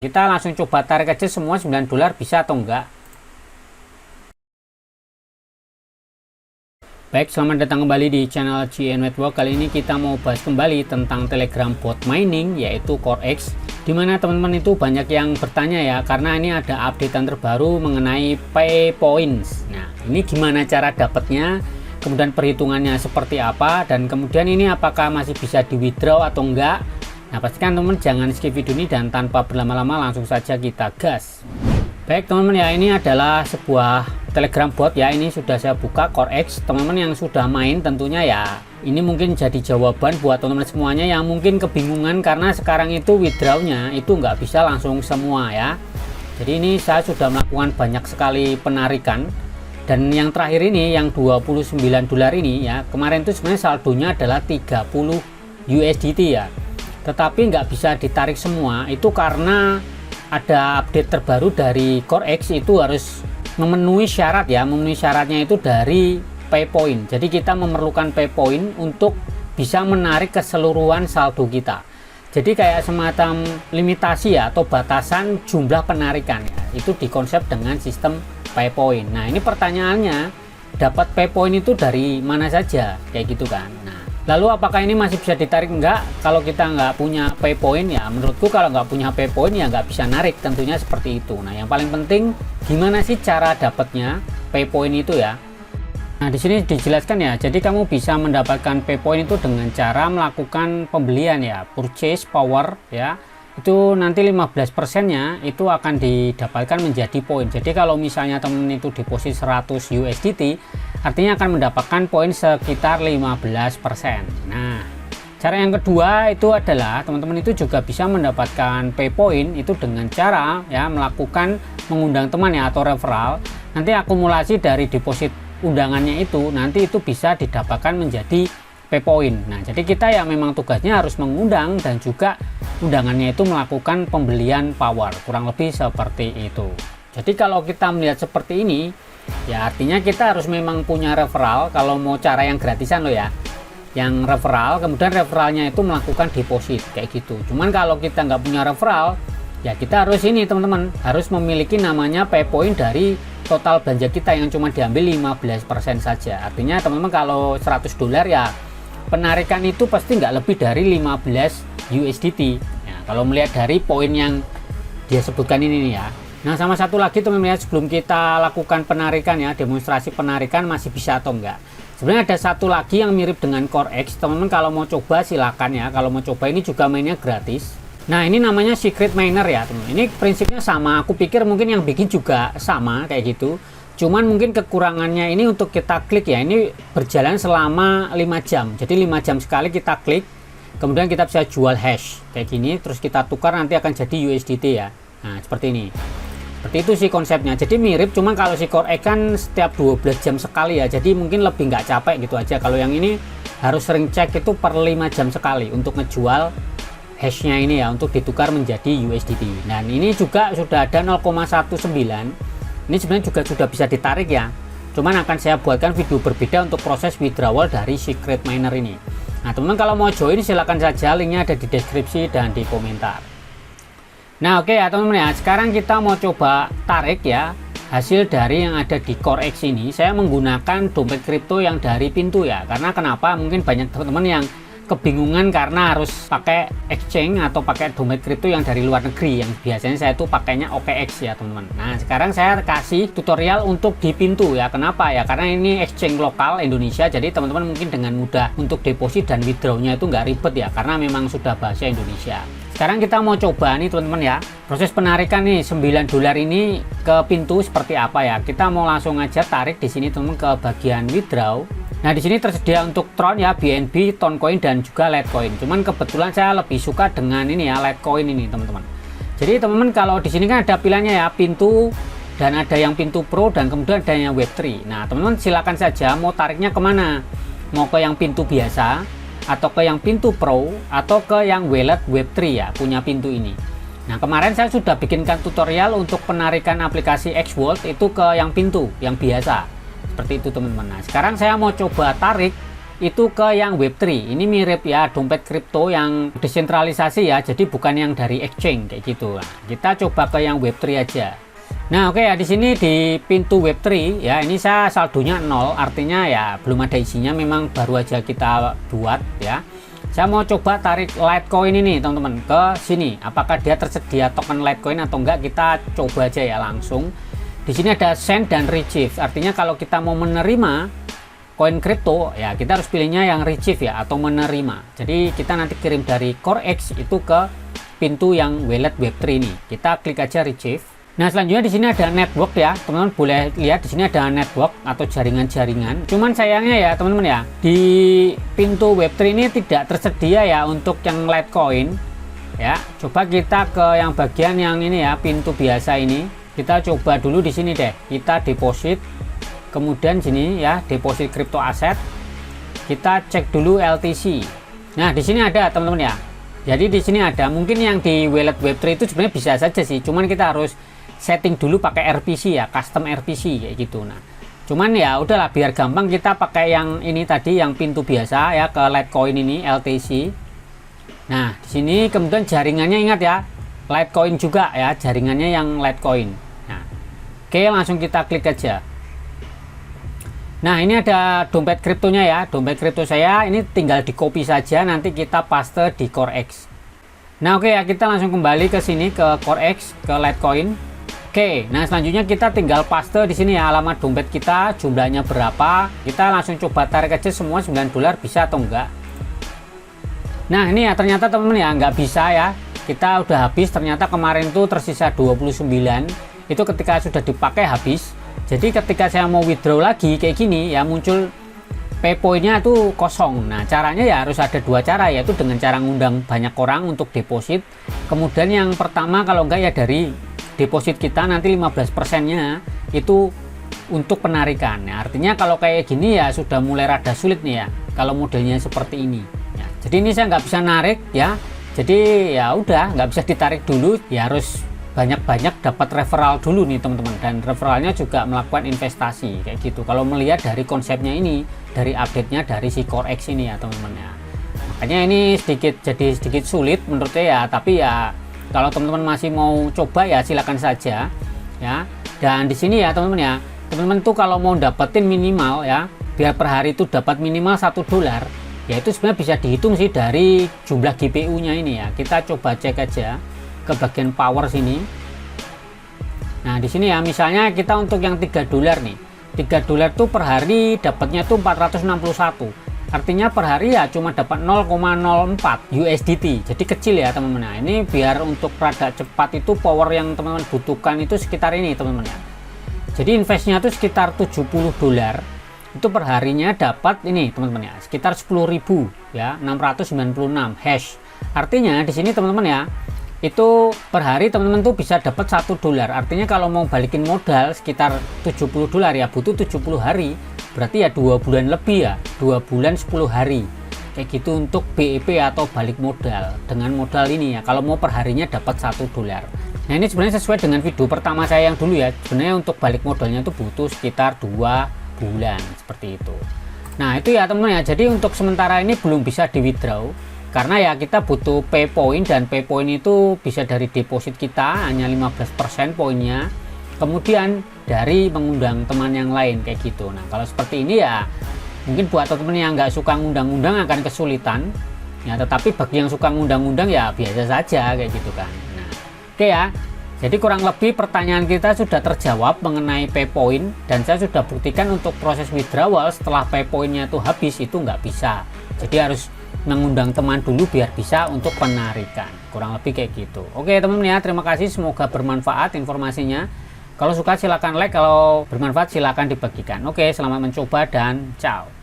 Kita langsung coba tarik aja semua $9 bisa atau enggak. Baik, selamat datang kembali di channel GN Network. Kali ini kita mau bahas kembali tentang Telegram bot mining, yaitu CoreX. Dimana teman-teman itu banyak yang bertanya ya, karena ini ada updatean terbaru mengenai Pay Points. Nah, ini gimana cara dapatnya, kemudian perhitungannya seperti apa, dan kemudian ini apakah masih bisa di withdraw atau enggak. Nah, pastikan teman-teman jangan skip video ini, dan tanpa berlama-lama langsung saja kita gas. Baik teman-teman ya, ini adalah sebuah Telegram bot ya, ini sudah saya buka CoreX. Teman-teman yang sudah main tentunya ya, ini mungkin jadi jawaban buat teman-teman semuanya yang mungkin kebingungan karena sekarang itu withdrawnya itu nggak bisa langsung semua ya. Jadi ini saya sudah melakukan banyak sekali penarikan, dan yang terakhir ini yang $29 ini ya, kemarin itu sebenarnya saldonya adalah 30 USDT ya, tetapi nggak bisa ditarik semua itu karena ada update terbaru dari CoreX. Itu harus memenuhi syarat ya, memenuhi syaratnya itu dari pay point. Jadi kita memerlukan pay point untuk bisa menarik keseluruhan saldo kita. Jadi kayak semacam limitasi ya, atau batasan jumlah penarikan ya, itu dikonsep dengan sistem pay point. Nah, ini pertanyaannya, dapat pay point itu dari mana saja, kayak gitu kan. Nah, lalu apakah ini masih bisa ditarik? Enggak, kalau kita nggak punya pay point ya, menurutku kalau nggak punya pay point ya nggak bisa narik, tentunya seperti itu. Nah, yang paling penting gimana sih cara dapatnya pay point itu ya. Nah, di sini dijelaskan ya, jadi kamu bisa mendapatkan pay point itu dengan cara melakukan pembelian ya, purchase power ya. Itu nanti 15%-nya itu akan didapatkan menjadi poin. Jadi kalau misalnya temen itu deposit 100 USDT, artinya akan mendapatkan poin sekitar 15%. Nah, cara yang kedua itu adalah teman-teman itu juga bisa mendapatkan pay point itu dengan cara ya melakukan mengundang teman ya, atau referral. Nanti akumulasi dari deposit undangannya itu nanti itu bisa didapatkan menjadi pay point. Nah, jadi kita ya memang tugasnya harus mengundang, dan juga undangannya itu melakukan pembelian power, kurang lebih seperti itu. Jadi kalau kita melihat seperti ini ya, artinya kita harus memang punya referral. Kalau mau cara yang gratisan loh ya, yang referral, kemudian referralnya itu melakukan deposit kayak gitu. Cuman kalau kita nggak punya referral ya, kita harus ini teman-teman, harus memiliki namanya pay point dari total belanja kita yang cuma diambil 15% saja. Artinya teman-teman kalau $100 ya, penarikan itu pasti nggak lebih dari 15 USDT. Nah, kalau melihat dari poin yang dia sebutkan ini nih ya. Nah, sama satu lagi teman-teman, sebelum kita lakukan penarikan ya, demonstrasi penarikan masih bisa atau enggak. Sebenarnya ada satu lagi yang mirip dengan CoreX. Teman-teman kalau mau coba silakan ya. Kalau mau coba, ini juga mainnya gratis. Nah, ini namanya Secret Miner ya teman-teman. Ini prinsipnya sama. Aku pikir mungkin yang bikin juga sama kayak gitu. Cuman mungkin kekurangannya ini untuk kita klik ya, ini berjalan selama 5 jam. Jadi 5 jam sekali kita klik, kemudian kita bisa jual hash kayak gini, terus kita tukar nanti akan jadi USDT ya. Nah, seperti ini. Seperti itu sih konsepnya. Jadi mirip, cuman kalau si CoreX kan setiap 12 jam sekali ya, jadi mungkin lebih nggak capek gitu aja. Kalau yang ini harus sering cek itu per 5 jam sekali untuk ngejual hashnya ini ya, untuk ditukar menjadi USDT. Dan ini juga sudah ada 0,19. Ini sebenarnya juga sudah bisa ditarik ya, cuman akan saya buatkan video berbeda untuk proses withdrawal dari Secret Miner ini. Nah teman-teman kalau mau join silahkan saja, linknya ada di deskripsi dan di komentar. Nah oke ya teman-teman ya, sekarang kita mau coba tarik ya hasil dari yang ada di CoreX ini. Saya menggunakan dompet kripto yang dari Pintu ya, karena kenapa, mungkin banyak teman-teman yang kebingungan karena harus pakai exchange atau pakai dompet kripto yang dari luar negeri, yang biasanya saya tuh pakainya OKX ya teman-teman. Nah sekarang saya kasih tutorial untuk di Pintu ya. Kenapa ya, karena ini exchange lokal Indonesia, jadi teman-teman mungkin dengan mudah untuk deposit dan withdrawnya itu nggak ribet ya, karena memang sudah bahasa Indonesia. Sekarang kita mau coba nih teman-teman ya, proses penarikan nih $9 ini ke Pintu seperti apa ya. Kita mau langsung aja tarik di sini teman-teman ke bagian withdraw. Nah, di sini tersedia untuk Tron ya, BNB, Toncoin, dan juga Litecoin. Cuman kebetulan saya lebih suka dengan ini ya, Litecoin ini, teman-teman. Jadi, teman-teman kalau di sini kan ada pilihannya ya, Pintu, dan ada yang Pintu Pro, dan kemudian ada yang Web3. Nah, teman-teman silakan saja mau tariknya kemana. Mau ke yang Pintu biasa, atau ke yang Pintu Pro, atau ke yang Wallet Web3 ya, punya Pintu ini. Nah, kemarin saya sudah bikinkan tutorial untuk penarikan aplikasi Xvolt itu ke yang Pintu, yang biasa. Seperti itu teman-teman. Nah, sekarang saya mau coba tarik itu ke yang Web3. Ini mirip ya dompet kripto yang desentralisasi ya, jadi bukan yang dari exchange kayak gitu. Nah, kita coba ke yang Web3 aja. Nah, oke ya, di sini di pintu Web3 ya, ini saya saldonya 0, artinya ya belum ada isinya, memang baru aja kita buat ya. Saya mau coba tarik Litecoin ini teman-teman ke sini. Apakah dia tersedia token Litecoin atau enggak, kita coba aja ya langsung. Di sini ada send dan receive, artinya kalau kita mau menerima koin kripto ya kita harus pilihnya yang receive ya, atau menerima. Jadi kita nanti kirim dari CoreX itu ke pintu yang wallet Web3 ini. Kita klik aja receive. Nah, selanjutnya di sini ada network ya, teman-teman boleh lihat di sini ada network atau jaringan-jaringan. Cuman sayangnya ya teman-teman ya, di pintu Web3 ini tidak tersedia ya untuk yang Litecoin ya. Coba kita ke yang bagian yang ini ya, pintu biasa ini. Kita coba dulu di sini deh. Kita deposit. Kemudian sini ya, deposit crypto aset. Kita cek dulu LTC. Nah, di sini ada teman-teman ya. Jadi di sini ada, mungkin yang di wallet Web3 itu sebenarnya bisa saja sih. Cuman kita harus setting dulu pakai RPC ya, custom RPC kayak gitu. Nah, cuman ya udahlah biar gampang kita pakai yang ini tadi, yang pintu biasa ya, ke Litecoin ini LTC. Nah, di sini kemudian jaringannya ingat ya, Litecoin juga ya, jaringannya yang Litecoin. Nah, oke, langsung kita klik aja. Nah, ini ada dompet kriptonya ya, dompet kripto saya ini tinggal di copy saja, nanti kita paste di CoreX. Nah, oke ya, kita langsung kembali ke sini ke CoreX, ke Litecoin. Oke, nah selanjutnya kita tinggal paste di sini ya alamat dompet kita, jumlahnya berapa. Kita langsung coba tarik aja semua $9 bisa atau enggak. Nah, ini ya ternyata teman-teman ya nggak bisa ya. Kita udah habis, ternyata kemarin tuh tersisa 29. Itu ketika sudah dipakai habis. Jadi ketika saya mau withdraw lagi kayak gini ya, muncul P-point-nya itu kosong. Nah, caranya ya harus ada dua cara, yaitu dengan cara ngundang banyak orang untuk deposit. Kemudian yang pertama kalau enggak ya dari deposit kita nanti 15%-nya itu untuk penarikan. Nah, artinya kalau kayak gini ya sudah mulai rada sulit nih ya kalau modelnya seperti ini ya. Jadi ini saya nggak bisa narik ya, jadi ya udah nggak bisa ditarik dulu ya, harus banyak-banyak dapat referral dulu nih teman-teman, dan referralnya juga melakukan investasi kayak gitu kalau melihat dari konsepnya ini, dari update-nya dari si CoreX ini ya teman-teman ya. Makanya ini sedikit sulit menurut saya ya, tapi ya kalau teman-teman masih mau coba ya silakan saja ya. Dan di sini ya teman-teman ya, teman-teman tuh kalau mau dapetin minimal ya, biar per hari itu dapat minimal $1 ya, itu sebenarnya bisa dihitung sih dari jumlah GPU-nya ini ya. Kita coba cek aja ke bagian power sini. Nah, di sini ya misalnya kita untuk yang $3 nih, $3 tuh per hari dapatnya tuh 461. Artinya per hari ya cuma dapat 0,04 USDT. Jadi kecil ya teman-teman. Nah, ini biar untuk rada cepat itu power yang teman-teman butuhkan itu sekitar ini teman-teman ya. Jadi investnya tuh sekitar $70. Itu per harinya dapat ini teman-teman ya, sekitar 10.000 ya, 696 hash. Artinya di sini teman-teman ya, itu per hari teman-teman tuh bisa dapat $1. Artinya kalau mau balikin modal sekitar $70 ya, butuh 70 hari. Berarti ya 2 bulan lebih ya, 2 bulan 10 hari kayak gitu untuk BEP atau balik modal dengan modal ini ya, kalau mau perharinya dapat $1. Nah, ini sebenarnya sesuai dengan video pertama saya yang dulu ya. Sebenarnya untuk balik modalnya itu butuh sekitar 2 bulan seperti itu. Nah, itu ya teman-teman ya, jadi untuk sementara ini belum bisa di withdraw karena ya kita butuh P-point, dan P-point itu bisa dari deposit kita hanya 15% poinnya, kemudian dari mengundang teman yang lain kayak gitu. Nah, kalau seperti ini ya mungkin buat teman-teman yang nggak suka ngundang-undang akan kesulitan ya, tetapi bagi yang suka ngundang-undang ya biasa saja kayak gitu kan. Nah, oke ya, jadi kurang lebih pertanyaan kita sudah terjawab mengenai P-point, dan saya sudah buktikan untuk proses withdrawal setelah P-point-nya itu habis itu nggak bisa, jadi harus mengundang teman dulu biar bisa untuk penarikan, kurang lebih kayak gitu. Oke teman-teman ya, terima kasih, semoga bermanfaat informasinya. Kalau suka silakan like, kalau bermanfaat silakan dibagikan. Oke, selamat mencoba dan ciao.